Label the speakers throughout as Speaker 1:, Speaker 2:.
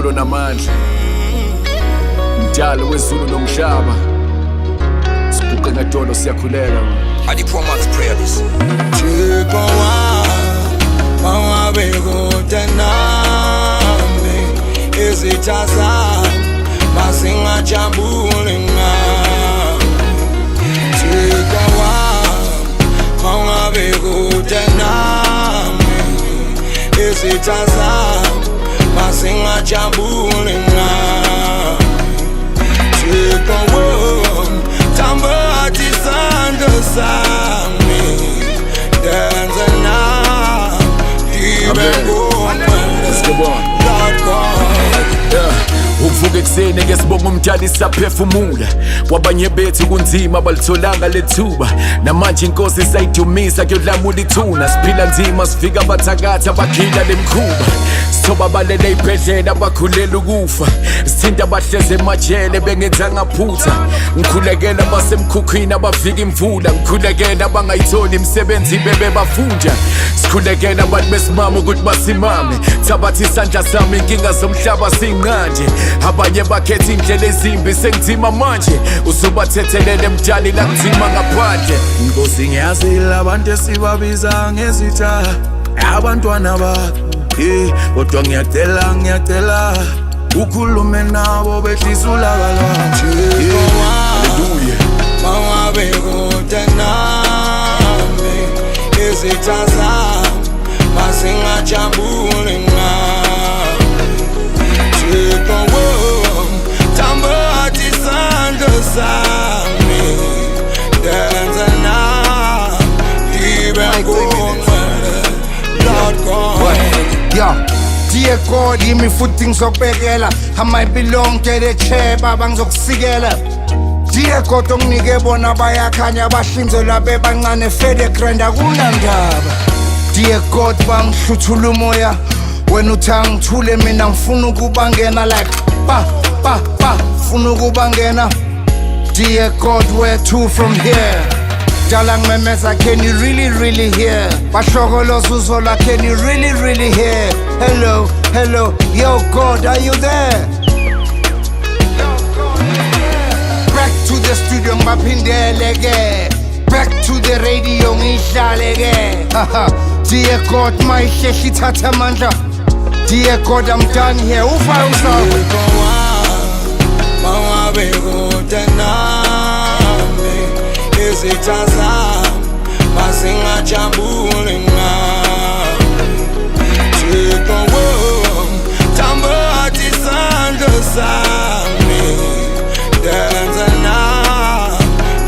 Speaker 1: ukholo namandla, mdalo wezulu nomhlaba, sibuke ngadolo siyakhuleka.
Speaker 2: I the poor man's prayer this.
Speaker 3: Thixo mangabe kude nami, izitha zami masingajabule ngami. Thixo mangabe kude nami, izitha zami masingajabule ngami. Thixo tamba isandla sami denza na ibe
Speaker 1: Ukuvuka ekuseni ngesibonga umdali saphefumula, kwabanye bethu kunzima balitholanga lethuba, namanje inkosi isayidumisa kuyodlamula ithuna. Siphila nzima sifika abathakathi abakhila lemkhuba, sithoba balele ibhedlela abakhulela ukufa, sithinta abahleze emajele bengenzanga phutha. Ngikhulekela abasemkhukhwini abafika imvula, ngikhulekela abangayitholi imisebenzi bebe bafunda, sikhulekela abantu besimama ukuthi basimame. Thabatha isandla sami inkinga zomhlaba sinqanje, abanye bakhetha indlela ezimbi sengizima manje, usubathethelele mdali la kunzima ngaphandle.
Speaker 3: Nkosi ngiyazila abantu esibabiza ngezitha abantwana bakho, kodwa ngiyacela ukhulume nabo behlisa ulaka lwakho.
Speaker 1: Hallelujah.
Speaker 3: Mangabe kude nami, izitha zami masingajabule ngami. Thixo tamba isandla sami denza na ibe ngomele Lord God.
Speaker 4: Yeah. Dear God, yimi futhi ngizokubekela, I might belong to the chair baba ngizokusikela. Dear God, onginike bona bayakhanya bahlinzelwa bebancane fede grand akunandaba. Dear God, bangihluthula umoya, wena uthanga ngithule mina ngifuna ukubangena like ba funa ukubangena. Dear God, where to from here? Dalang memeza, can you really hear? Bashokolo Zuzola, can you really hear? Hello, yo God, are you there? Back to the studio, mapindelege. Back to the radio, ngidlaleke. Dear God, my sheshi tata manja. Dear God, I'm done here. Ufa
Speaker 3: mangabe kude nami, izitha zami masingajabule ngami. Thixo tamba isandla sami denza na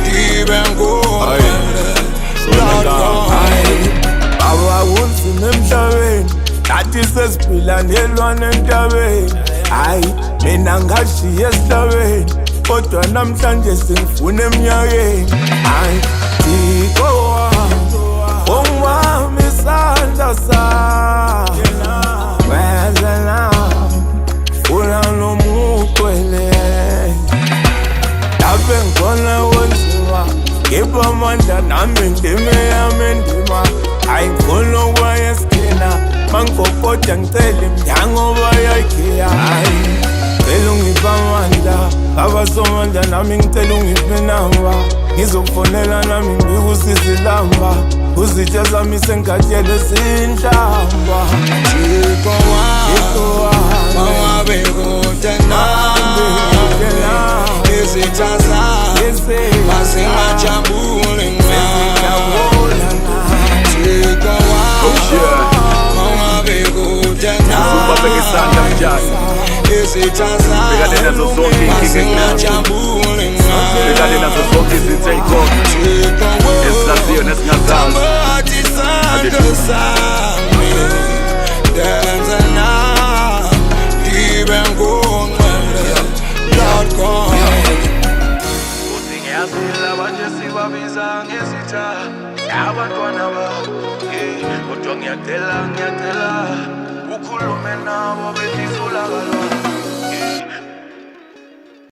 Speaker 3: ibe ngomele Lord God.
Speaker 5: Baba wunzima emhlabeni, nathi sesiphila nelwane entabeni. Hayi mina ngashiya esihlabeni, kodwa namhlanje sengifuna eminyakeni. Hayi Thixo ongwami isandla sami wezela funa nomuqwele, lapho ngikhona wenzima ngipha amandla nami ndime yami ndima. Hayi ngifuna ukwaya esikina mangikokota ngicela imnyango bayakhiya. Hayi ngicela ungiphe amandla abasomandla nami ngicela ungiphe inamba, ngizokufonela nami ngikusise ilamba, uzitha zami sengathele sinhlamba.
Speaker 3: Thixo mangabe kude nami, izitha zami masingajabule ngami. Mangabe kude nami, izitha zami masingajabule ngami. Tamba isandla sami denza na ibe ngomele Lord God.
Speaker 1: Ngiyazila abantu esibabiza ngezitha abantwana bakho, kodwa ngiyacela ukhulume nabo behlisa ulaka lwakho.